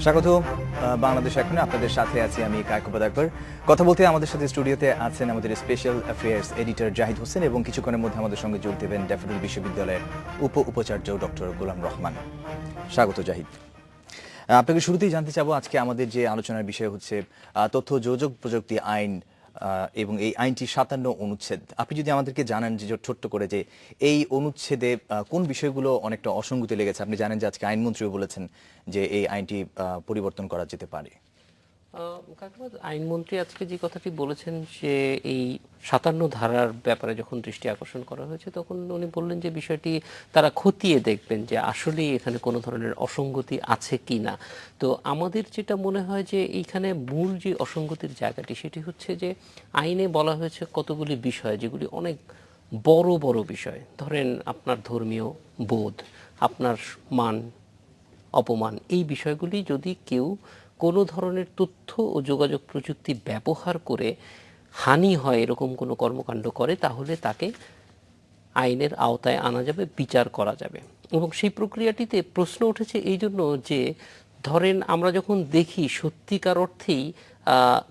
স্বাগত বাংলাদেশ এখন আপনাদের সাথে আছি আমি কায়কোবাদ আকবর। কথা বলতে আমাদের সাথে স্টুডিওতে আছেন আমাদের special affairs editor Zahid Hossain এবং কিছুক্ষণের মধ্যে আমাদের সঙ্গে যোগ দেবেন ড্যাফোডিল বিশ্ববিদ্যালয়ের উপাচার্য ডক্টর গোলাম রহমান। স্বাগত জাহিদ। আপনাকে শুরুতেই জানতে চাবো আজকে আমাদের যে আলোচনার বিষয় হচ্ছে তথ্য যোগাযোগ প্রযুক্তি আইন এবং এই আইনটি 57 অনুচ্ছেদ। আপনি যদি আমাদেরকে জানান যে ছোট্ট করে যে এই অনুচ্ছেদে কোন বিষয়গুলো অনেকটা অসঙ্গতি লেগেছে। আপনি জানেন যে আজকে আইনমন্ত্রীও বলেছেন যে এই আইনটি পরিবর্তন করা যেতে পারে। আইনমন্ত্রী আজকে যে কথাটি বলেছেন যে এই 57 ধারার ব্যাপারে যখন দৃষ্টি আকর্ষণ করা হয়েছে তখন উনি বললেন যে বিষয়টি তারা খতিয়ে দেখবেন যে আসলেই এখানে কোনো ধরনের অসঙ্গতি আছে কি না। তো আমাদের যেটা মনে হয় যে এইখানে মূল যে অসঙ্গতির জায়গাটি সেটি হচ্ছে যে আইনে বলা হয়েছে কতগুলি বিষয় যেগুলি অনেক বড় বড় বিষয়। ধরেন আপনার ধর্মীয় বোধ, আপনার মান অপমান, এই বিষয়গুলি যদি কেউ কোনো ধরনের তথ্য ও যোগাযোগ প্রযুক্তি ব্যবহার করে হানি হয় এরকম কোনো কর্মকাণ্ড করে তাহলে তাকে আইনের আওতায় আনা যাবে, বিচার করা যাবে। এবং সেই প্রক্রিয়াটিতে প্রশ্ন উঠেছে এই জন্য যে ধরেন আমরা যখন দেখি সত্যিকার অর্থেই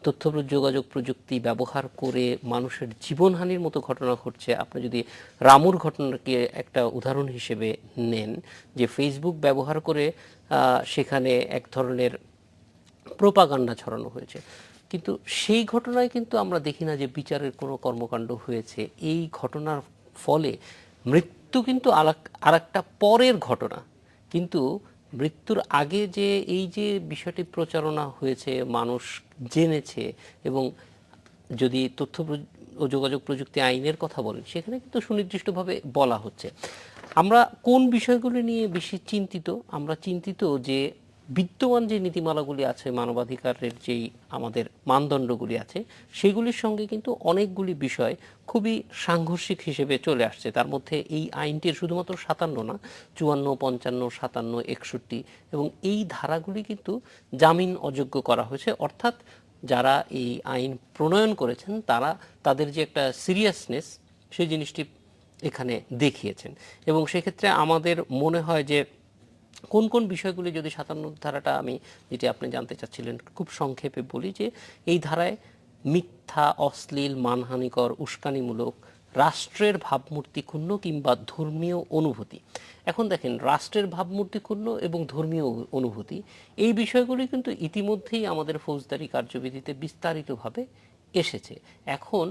তথ্য যোগাযোগ প্রযুক্তি ব্যবহার করে মানুষের জীবনহানির মতো ঘটনা ঘটছে। আপনি যদি রামুর ঘটনাকে একটা উদাহরণ হিসেবে নেন, যে ফেসবুক ব্যবহার করে সেখানে এক ধরনের প্রোপাগান্ডা ছড়ানো হয়েছে, কিন্তু সেই ঘটনায় কিন্তু আমরা দেখি না যে বিচারের কোনো কর্মকাণ্ড হয়েছে। এই ঘটনার ফলে মৃত্যু কিন্তু আর একটা পরের ঘটনা, কিন্তু মৃত্যুর আগে যে এই যে বিষয়টি প্রচারণা হয়েছে, মানুষ জেনেছে, এবং যদি তথ্য ও যোগাযোগ প্রযুক্তি আইনের কথা বলেন সেখানে কিন্তু সুনির্দিষ্টভাবে বলা হচ্ছে। আমরা কোন বিষয়গুলি নিয়ে বেশি চিন্তিত? আমরা চিন্তিত যে বিদ্যমান যে নীতিমালাগুলি আছে, মানবাধিকারের যেই আমাদের মানদণ্ডগুলি আছে, সেগুলির সঙ্গে কিন্তু অনেকগুলি বিষয় খুবই সাংঘর্ষিক হিসেবে চলে আসছে। তার মধ্যে এই আইনটির শুধুমাত্র 57 না, 54, 55, 57, 61 এবং এই ধারাগুলি কিন্তু জামিন অযোগ্য করা হয়েছে। অর্থাৎ যারা এই আইন প্রণয়ন করেছেন তারা তাদের যে একটা সিরিয়াসনেস সেই জিনিসটি এখানে দেখিয়েছেন। এবং সেক্ষেত্রে আমাদের মনে হয় যে কোন কোন বিষয়গুলি, যদি 57 ধারাটা আমি যেটি আপনি জানতে চাচ্ছিলেন খুব সংক্ষেপে বলি, যে এই ধারায় মিথ্যা, অশ্লীল, মানহানিকর, উস্কানিমূলক, রাষ্ট্রের ভাবমূর্তি ক্ষুণ্ণ কিংবা ধর্মীয় অনুভূতি। এখন দেখেন, রাষ্ট্রের ভাবমূর্তি ক্ষুণ্ণ এবং ধর্মীয় অনুভূতি এই বিষয়গুলি কিন্তু ইতিমধ্যেই আমাদের ফৌজদারি কার্যবিধিতে বিস্তারিতভাবে এসেছে। এখন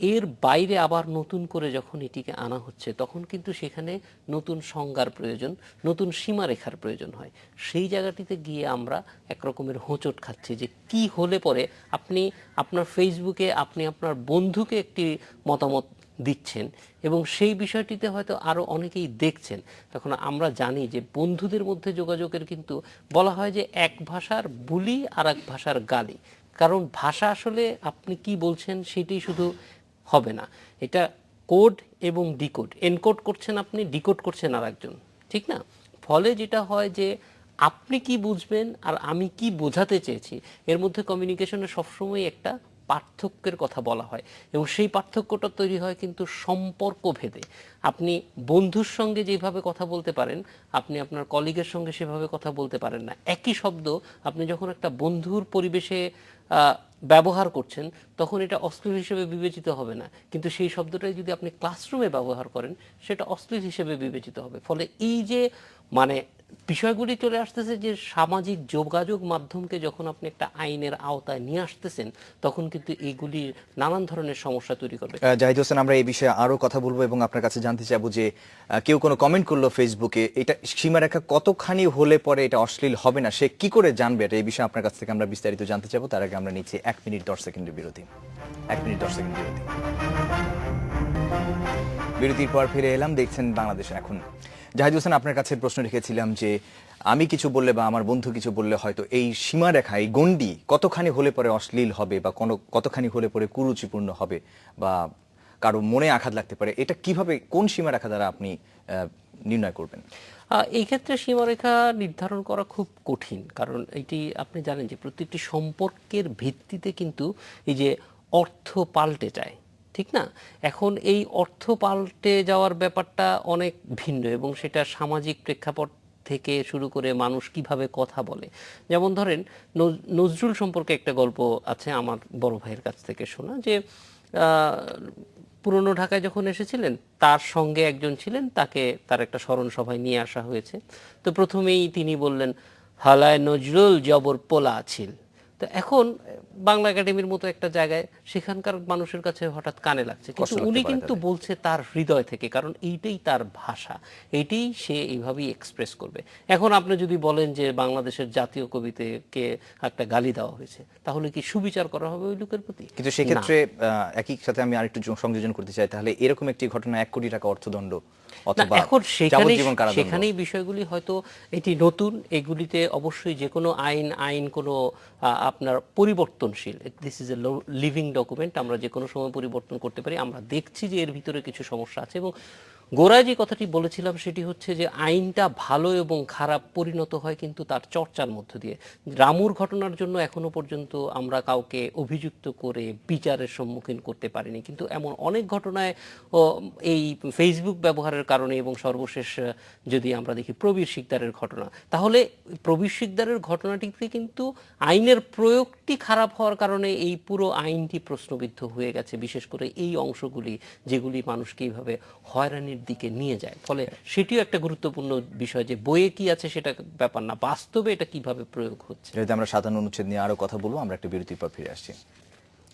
এর বাইরে আবার নতুন করে যখন এটিকে আনা হচ্ছে তখন কিন্তু সেখানে নতুন সংজ্ঞার প্রয়োজন, নতুন সীমারেখার প্রয়োজন হয়। সেই জায়গাটিতে গিয়ে আমরা একরকমের হোঁচট খাচ্ছি যে কি হলে পরে আপনি আপনার ফেসবুকে আপনি আপনার বন্ধুকে একটি মতামত দিচ্ছেন এবং সেই বিষয়টিতে হয়তো আরও অনেকেই দেখছেন। তখন আমরা জানি যে বন্ধুদের মধ্যে যোগাযোগের কিন্তু বলা হয় যে এক ভাষার বুলি আর এক ভাষার গালি। কারণ ভাষা আসলে আপনি কি বলছেন সেটাই শুধু হবে না, এটা কোড এবং ডিকোড, এনকোড করছেন আপনি, ডিকোড করছেন আর একজন, ঠিক না? ফলে যেটা হয় যে আপনি কি বুঝবেন আর আমি কি বোঝাতে চেয়েছি এর মধ্যে কমিউনিকেশনে সবসময় একটা পার্থক্যের কথা বলা হয় এবং সেই পার্থক্যটা তৈরি হয় কিন্তু সম্পর্ক ভেদে। আপনি বন্ধুর সঙ্গে যেভাবে কথা বলতে পারেন আপনি আপনার কলিগের সঙ্গে সেভাবে কথা বলতে পারেন না। একই শব্দ আপনি যখন একটা বন্ধুর পরিবেশে ব্যবহার করছেন তখন এটা অশ্লীল হিসেবে বিবেচিত হবে না, কিন্তু সেই শব্দটাই যদি আপনি ক্লাসরুমে ব্যবহার করেন সেটা অশ্লীল হিসেবে বিবেচিত হবে। ফলে এই যে মানে বিষয়গুলি চলে আসতেছে যে সামাজিক যোগাযোগ মাধ্যমকে যখন আপনি একটা আইনের আওতায় নিয়ে আসতেছেন তখন কিন্তু এইগুলি নানান ধরনের সমস্যা তৈরি করবে। জাহিদ হোসেন, আমরা এই বিষয়ে আরো কথা বলবো এবং আপনার কাছে জানতে চাবো যে কেউ কোনো কমেন্ট করলো ফেসবুকে, এটা সীমারেখা কতখানি হলে পরে এটা অশ্লীল হবে না, সে কি করে জানবে এটা? এই বিষয়ে আপনার কাছ থেকে আমরা বিস্তারিত জানতে চাবো। তার আগে আমরা নিচ্ছি 1 মিনিট 10 সেকেন্ডের বিরতি। 1 মিনিট 10 সেকেন্ড বিরতি। বিরতির পর ফিরে এলাম, দেখছেন বাংলাদেশ এখন। জাহিদ হোসেন, আপনার কাছে প্রশ্ন রেখেছিলাম যে আমি কিছু বললে বা আমার বন্ধু কিছু বললে হয়তো এই সীমারেখা, এই গণ্ডি কতখানি হলে পরে অশ্লীল হবে বা কতখানি হলে পরে কুরুচিপূর্ণ হবে বা কারো মনে আঘাত লাগতে পারে, এটা কিভাবে, কোন সীমারেখা দ্বারা আপনি নির্ণয় করবেন? এই ক্ষেত্রে সীমারেখা নির্ধারণ করা খুব কঠিন, কারণ এটি আপনি জানেন যে প্রত্যেকটি সম্পর্কের ভিত্তিতে কিন্তু এই যে অর্থ পাল্টে যায়, ঠিক না? এখন এই অর্থ পাল্টে যাওয়ার ব্যাপারটা অনেক ভিন্ন এবং সেটা সামাজিক প্রেক্ষাপট থেকে শুরু করে মানুষ কিভাবে কথা বলে। যেমন ধরেন নজরুল সম্পর্কে একটা গল্প আছে আমার বড় ভাইয়ের কাছ থেকে শোনা, যে পুরনো ঢাকায় যখন এসেছিলেন তার সঙ্গে একজন ছিলেন, তাকে তার একটা স্মরণ সভায় নিয়ে আসা হয়েছে। তো প্রথমেই তিনি বললেন, হালায় নজরুল জবর পোলা ছিল। তো এখন বাংলা একাডেমির মতো একটা জায়গায় সেখানকার মানুষের কাছে হঠাৎ কানে লাগছে, কিন্তু কষ্ট লাগতে উনি পারে কিন্তু তাদের। বলছে তার হৃদয় থেকে, কারণ এইটাই তার ভাষা, এইটাই সে এইভাবেই এক্সপ্রেস করবে। এখন আপনি যদি বলেন যে বাংলাদেশের জাতীয় কবিতাকে একটা গালি দেওয়া হয়েছে, তাহলে কি সুবিচার করা হবে ওই লোকের প্রতি? কিন্তু না। সেক্ষেত্রে একই সাথে আমি আরেকটু সংযোজন করতে চাই, তাহলে এরকম একটি ঘটনা 1 কোটি টাকা অর্থদণ্ড না, অথবা এখন যাবজ্জীবন কারাদণ্ড। সেখানেই বিষয়গুলি হয়তো এটি নতুন, এগুলিতে অবশ্যই যে কোনো আইন কোনো আপনার পরিবর্তনশীল। This is a living document, আমরা যে কোনো সময় পরিবর্তন করতে পারি। আমরা দেখছি যে এর ভিতরে কিছু সমস্যা আছে, এবং গোড়ায় যে কথাটি বলেছিলাম সেটি হচ্ছে যে আইনটা ভালো এবং খারাপ পরিণত হয় কিন্তু তার চর্চার মধ্য দিয়ে। রামুর ঘটনার জন্য এখনো পর্যন্ত আমরা কাউকে অভিযুক্ত করে বিচারের সম্মুখীন করতে পারিনি, কিন্তু এমন অনেক ঘটনায় এই ফেসবুক ব্যবহারের কারণে, এবং সর্বশেষ যদি আমরা দেখি প্রবীর শিকদারের ঘটনা, তাহলে প্রবীর শিকদারের ঘটনাটিতে কিন্তু আইনের প্রয়োগটি খারাপ হওয়ার কারণে এই পুরো আইনটি প্রশ্নবিদ্ধ হয়ে গেছে, বিশেষ করে এই অংশগুলি যেগুলি মানুষকে এইভাবে হয়রানির দিকে নিয়ে যায়। ফলে সেটিও একটা গুরুত্বপূর্ণ বিষয়, যে বইয়ে কি আছে সেটা ব্যাপার না, বাস্তবে এটা কিভাবে প্রয়োগ হচ্ছে। যদি আমরা 57 অনুচ্ছেদ নিয়ে আরো কথা বলবো, আমরা একটা বিরতির পর ফিরে আসছি।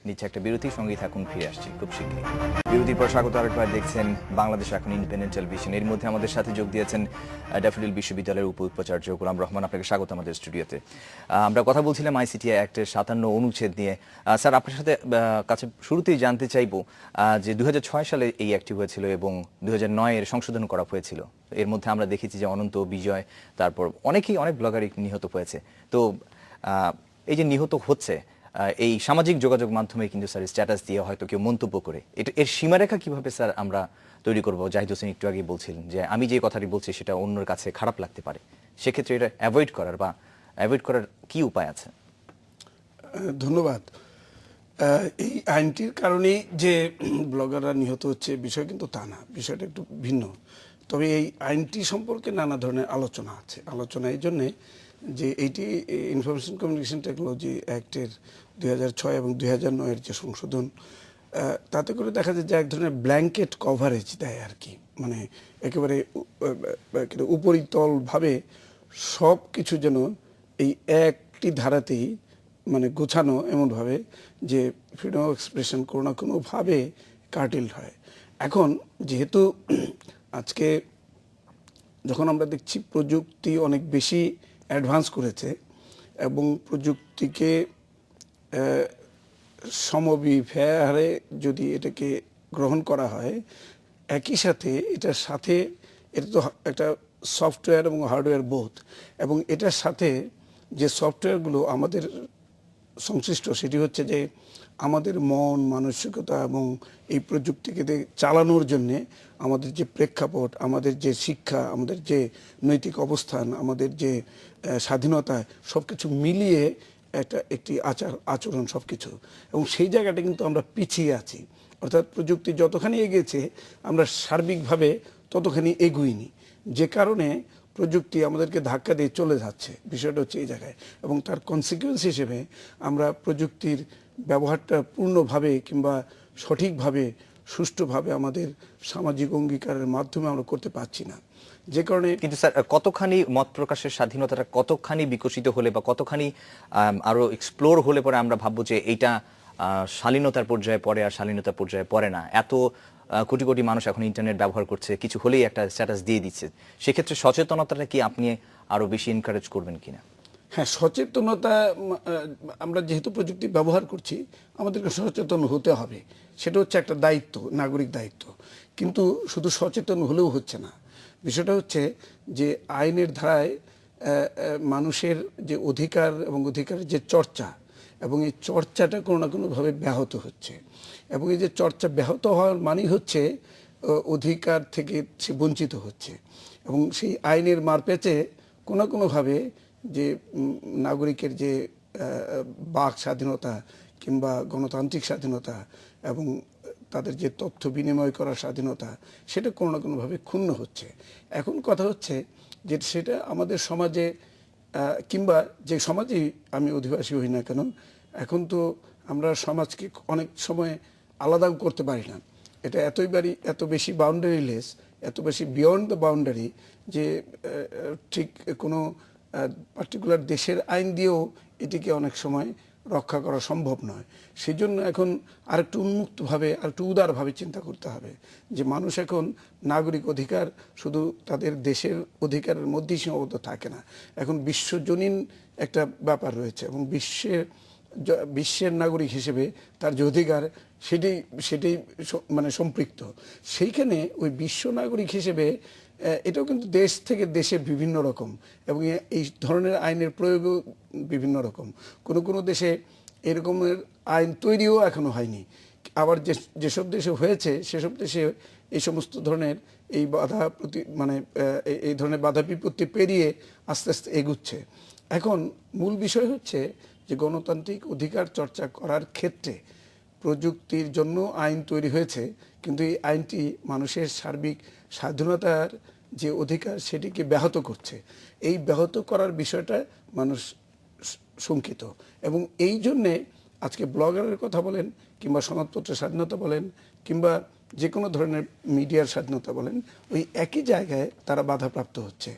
নিচ্ছে একটা বিরতি, সঙ্গেই থাকুন, ফিরে আসছি খুব শীঘ্রই। বিরতির পর স্বাগত আরেকবার, দেখছেন বাংলাদেশ এখন ইন্ডিপেন্ডেন্ট টেলিভিশন। এর মধ্যে আমাদের সাথে যোগ দিয়েছেন ড্যাফোডিল বিশ্ববিদ্যালয়ের উপাচার্য গোলাম রহমান। আপনাকে স্বাগত আমাদের স্টুডিওতে। আমরা কথা বলছিলাম আইসিটি অ্যাক্টের 57 অনুচ্ছেদ নিয়ে। স্যার, আপনার সাথে কাছে শুরুতেই জানতে চাইবো যে 2006 সালে এই অ্যাক্টটি হয়েছিল এবং 2009 এর সংশোধন করা হয়েছিল। এর মধ্যে আমরা দেখেছি যে অনন্ত, বিজয়, তারপর অনেক ব্লগারই নিহত হয়েছে। তো এই যে নিহত হচ্ছে, এই সামাজিক যোগাযোগ মাধ্যমে কিন্তু স্যার স্ট্যাটাস দিয়ে হয়তো কেউ মন্তব্য করে, এর সীমারেখা কিভাবে স্যার আমরা তৈরি করবো? জাহিদ হোসেন একটু আগেই বলছিলেন যে আমি যে কথাটি বলছি সেটা অন্যের কাছে খারাপ লাগতে পারে, সেক্ষেত্রে এটা অ্যাভয়েড করার কি উপায় আছে? ধন্যবাদ। এই আইনটির কারণেই যে ব্লগাররা নিহত হচ্ছে বিষয় কিন্তু তা না, বিষয়টা একটু ভিন্ন। তবে এই আইনটি সম্পর্কে নানা ধরনের আলোচনা আছে। আলোচনা এই জন্যে যে এইটি ইনফরমেশন কমিউনিকেশন টেকনোলজি অ্যাক্টের 2006 এবং 2009 যে সংশোধন, তাতে করে দেখা যায় যে এক ধরনের ব্ল্যাঙ্কেট কভারেজ দেয় আর কি, মানে একেবারে উপরিতলভাবে সব কিছু যেন এই একটি ধারাতেই মানে গোছানো, এমনভাবে যে ফ্রিডম অফ এক্সপ্রেশন কোনো না কোনোভাবে কার্টেলড হয়। এখন যেহেতু আজকে যখন আমরা দেখছি প্রযুক্তি অনেক বেশি অ্যাডভান্স করেছে এবং প্রযুক্তিকে সমবিহারে যদি এটাকে গ্রহণ করা হয়, একই সাথে এটার সাথে এটা তো একটা সফটওয়্যার এবং হার্ডওয়্যার বোথ, এবং এটার সাথে যে সফটওয়্যারগুলো আমাদের সংশ্লিষ্ট সেটি হচ্ছে যে আমাদের মন মানসিকতা এবং এই প্রযুক্তিকে চালানোর জন্যে আমাদের যে প্রেক্ষাপট, আমাদের যে শিক্ষা, আমাদের যে নৈতিক অবস্থান, আমাদের যে স্বাধীনতা, সব কিছু মিলিয়ে একটি আচরণ সব কিছু, এবং সেই জায়গাটা কিন্তু আমরা পিছিয়ে আছি। অর্থাৎ প্রযুক্তি যতখানি এগিয়েছে আমরা সার্বিকভাবে ততখানি এগোইনি, যে কারণে প্রযুক্তি আমাদেরকে ধাক্কা দিয়ে চলে যাচ্ছে। বিষয়টা হচ্ছে এই জায়গায়, এবং তার কনসিকুয়েন্স হিসেবে আমরা প্রযুক্তির ব্যবহারটা পূর্ণভাবে কিংবা সঠিকভাবে সুষ্ঠুভাবে আমাদের সামাজিক অঙ্গীকারের মাধ্যমে আমরা করতে পারছি না, যে কারণে। কিন্তু স্যার, কতখানি মত প্রকাশের স্বাধীনতাটা কতখানি বিকশিত হলে বা কতখানি আরো এক্সপ্লোর হলে পরে আমরা ভাববো যে এইটা শালীনতার পর্যায়ে পড়ে আর শালীনতার পর্যায়ে পড়ে না? এত কোটি কোটি মানুষ এখন ইন্টারনেট ব্যবহার করছে, কিছু হলেই একটা স্ট্যাটাস দিয়ে দিচ্ছে। সেক্ষেত্রে সচেতনতাটা কি আপনি আরো বেশি এনকারেজ করবেন কিনা? হ্যাঁ, সচেতনতা, আমরা যেহেতু প্রযুক্তি ব্যবহার করছি আমাদেরকে সচেতন হতে হবে, সেটা হচ্ছে একটা দায়িত্ব, নাগরিক দায়িত্ব। কিন্তু শুধু সচেতন হলেও হচ্ছে না। বিষয়টা হচ্ছে যে আইনের ধারায় মানুষের যে অধিকার এবং অধিকারের যে চর্চা, এবং এই চর্চাটা কোনো না কোনোভাবে ব্যাহত হচ্ছে, এবং এই যে চর্চা ব্যাহত হওয়ার মানেই হচ্ছে অধিকার থেকে সে বঞ্চিত হচ্ছে, এবং সেই আইনের মারপ্যাচে কোনো না কোনোভাবে যে নাগরিকের যে বাক স্বাধীনতা কিংবা গণতান্ত্রিক স্বাধীনতা এবং তাদের যে তথ্য বিনিময় করার স্বাধীনতা, সেটা কোনো না কোনোভাবে ক্ষুণ্ণ হচ্ছে। এখন কথা হচ্ছে সেটা আমাদের সমাজে কিংবা যে সমাজেই আমি অধিবাসী হই না কেন, এখন তো আমরা সমাজকে অনেক সময় আলাদাও করতে পারি না। এটা এত বেশি বাউন্ডারিলেস, এত বেশি বিয়ন্ড দ্য বাউন্ডারি যে ঠিক কোনো পার্টিকুলার দেশের আইন দিয়েও এটিকে অনেক সময় রক্ষা করা সম্ভব নয়। সেই জন্য এখন আরেকটু উন্মুক্তভাবে, আরেকটু উদারভাবে চিন্তা করতে হবে যে মানুষ এখন নাগরিক অধিকার শুধু তাদের দেশের অধিকারের মধ্যেই সীমাবদ্ধ থাকে না, এখন বিশ্বজনীন একটা ব্যাপার রয়েছে এবং বিশ্বের নাগরিক হিসেবে তার যে অধিকার সেটাই মানে সম্পৃক্ত। সেইখানে ওই বিশ্ব নাগরিক হিসেবে এটাও কিন্তু দেশ থেকে দেশে বিভিন্ন রকম এবং এই ধরনের আইনের প্রয়োগও বিভিন্ন রকম। কোনো দেশে এরকমের আইন তৈরিও এখনো হয়নি, আবার যেসব দেশে হয়েছে সেসব দেশে এই সমস্ত ধরনের এই এই ধরনের বাধা বিপত্তি পেরিয়ে আস্তে আস্তে এগুচ্ছে। এখন মূল বিষয় হচ্ছে যে গণতান্ত্রিক অধিকার চর্চা করার ক্ষেত্রে প্রযুক্তির জন্য আইন তৈরি হয়েছে, কিন্তু এই আইনটি মানুষের সার্বিক স্বাধীনতার যে অধিকার সেটিকে ব্যাহত করছে। এই ব্যাহত করার বিষয়টা মানুষ শঙ্কিত এবং এই জন্যে আজকে ব্লগারের কথা বলেন কিংবা সংবাদপত্রের স্বাধীনতা বলেন কিংবা যে কোনো ধরনের মিডিয়ার স্বাধীনতা বলেন, ওই একই জায়গায় তারা বাধাপ্রাপ্ত হচ্ছে।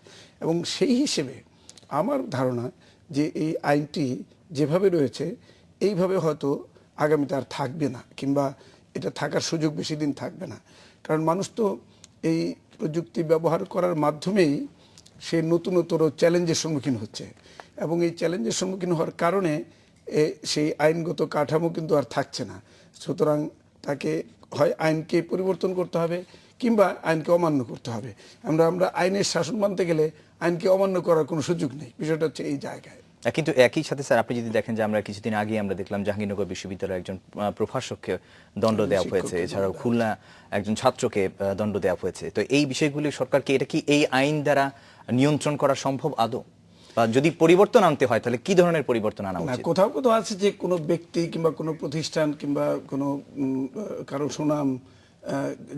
এবং সেই হিসেবে আমার ধারণা যে এই আইনটি যেভাবে রয়েছে এইভাবে হয়তো আগামীতে আর থাকবে না, কিংবা এটা থাকার সুযোগ বেশি দিন থাকবে না। কারণ মানুষ তো এই প্রযুক্তি ব্যবহার করার মাধ্যমেই সে নতুনতর চ্যালেঞ্জের সম্মুখীন হচ্ছে এবং এই চ্যালেঞ্জের সম্মুখীন হওয়ার কারণে সেই আইনগত কাঠামো কিন্তু আর থাকছে না। সুতরাং তাকে হয় আইনকে পরিবর্তন করতে হবে কিংবা আইনকে অমান্য করতে হবে। আমরা আইনের শাসন মানতে গেলে আইনকে অমান্য করার কোনো সুযোগ নেই, বিষয়টা হচ্ছে এই জায়গায়। কিন্তু একই সাথে স্যার আপনি যদি দেখেন যে আমরা কিছুদিন আগে আমরা দেখলাম জাহাঙ্গীরনগর বিশ্ববিদ্যালয়ের একজন প্রভাষককে দণ্ড দেওয়া হয়েছে, এছাড়াও খুলনা একজন ছাত্রকে দণ্ড দেওয়া হয়েছে। তো এই বিষয়গুলি সরকারকে এটা কি এই আইন দ্বারা নিয়ন্ত্রণ করা সম্ভব আদৌ, বা যদি পরিবর্তন আনতে হয় তাহলে কি ধরনের পরিবর্তন আনা উচিত? কোথাও কোথাও আছে যে কোনো ব্যক্তি কিংবা কোনো প্রতিষ্ঠান কিংবা কোনো কারো সুনাম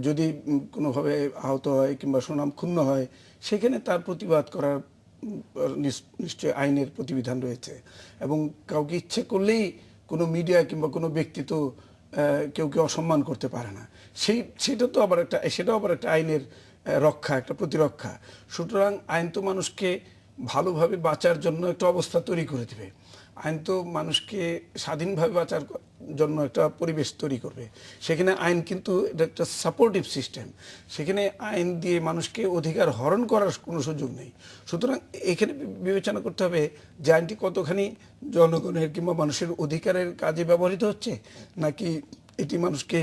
যদি কোনোভাবে আহত হয় কিংবা সুনাম ক্ষুণ্ণ হয়, সেখানে তার প্রতিবাদ করার নিশ্চয় আইনের প্রতিবিধান রয়েছে এবং কাউকে ইচ্ছে করলেই কোনো মিডিয়া কিংবা কোনো ব্যক্তি তো কেউ অসম্মান করতে পারে না। সেটাও আবার একটা আইনের রক্ষা, একটা প্রতিরক্ষা। সুতরাং আইন তো মানুষকে ভালোভাবে বাঁচার জন্য একটা অবস্থা তৈরি করে দেবে। আইন তো মানুষকে স্বাধীনভাবে বাঁচার জন্য একটা পরিবেশ তৈরি করবে। সেখানে আইন কিন্তু এটা একটা সাপোর্টিভ সিস্টেম, সেখানে আইন দিয়ে মানুষকে অধিকার হরণ করার কোনো সুযোগ নেই। সুতরাং এখানে বিবেচনা করতে হবে যে আইনটি কতখানি জনগণের কিংবা মানুষের অধিকারের কাজে ব্যবহৃত হচ্ছে, নাকি এটি মানুষকে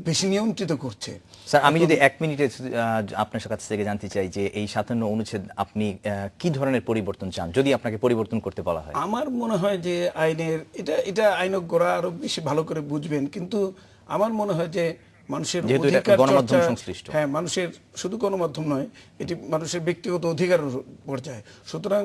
বেশি নিয়ন্ত্রিত করছে। স্যার আমি যদি 1 মিনিটে আপনার কাছ থেকে জানতে চাই যে এই 57 অনুচ্ছেদ আপনি কি ধরনের পরিবর্তন চান যদি আপনাকে পরিবর্তন করতে বলা হয়? আমার মনে হয় যে আইনের এটা আইনজ্ঞরা আরো বেশি ভালো করে বুঝবেন, কিন্তু আমার মনে হয় যে মানুষের অধিকার গণমাধ্যম সংশ্লিষ্ট, হ্যাঁ, মানুষের শুধু গণমাধ্যম নয়, এটি মানুষের ব্যক্তিগত অধিকারের পর্যায়ে। সুতরাং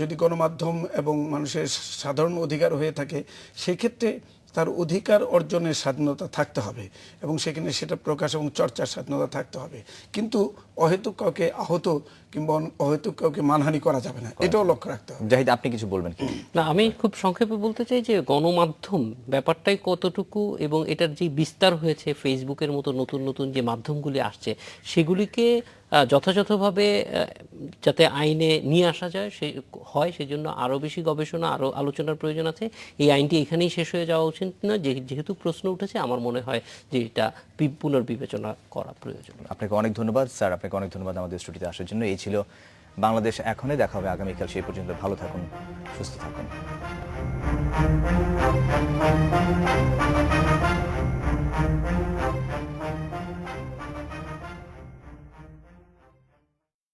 যদি গণমাধ্যম এবং মানুষের সাধারণ অধিকার হয়ে থাকে, সেক্ষেত্রে তার অধিকার অর্জনের স্বাধীনতা থাকতে হবে এবং সেখানে সেটা প্রকাশ এবং চর্চার স্বাধীনতা থাকতে হবে, কিন্তু অহেতুক কাউকে আহত কিংবা অহেতুক কাউকে মানহানি করা যাবে না, এটাও লক্ষ্য রাখতে হবে। জাহিদ আপনি কিছু বলবেন কি? না, আমি খুব সংক্ষেপে বলতে চাই যে গণমাধ্যম ব্যাপারটাই কতটুকু এবং এটার যে বিস্তার হয়েছে, ফেসবুকের মতো নতুন নতুন যে মাধ্যমগুলি আসছে সেগুলিকে যথাযথভাবে যাতে আইনে নিয়ে আসা যায় সেজন্য আরও বেশি গবেষণা, আরও আলোচনার প্রয়োজন আছে। এই আইনটি এখানেই শেষ হয়ে যাওয়া উচিত না, যেহেতু প্রশ্ন উঠেছে আমার মনে হয় যে এটা পুনর্বিবেচনা করা প্রয়োজন। আপনাকে অনেক ধন্যবাদ স্যার, আপনাকে অনেক ধন্যবাদ আমাদের স্টুডিওতে আসার জন্য। এই ছিল বাংলাদেশ এখনে, দেখা হবে আগামীকাল। সেই পর্যন্ত ভালো থাকুন, সুস্থ থাকুন।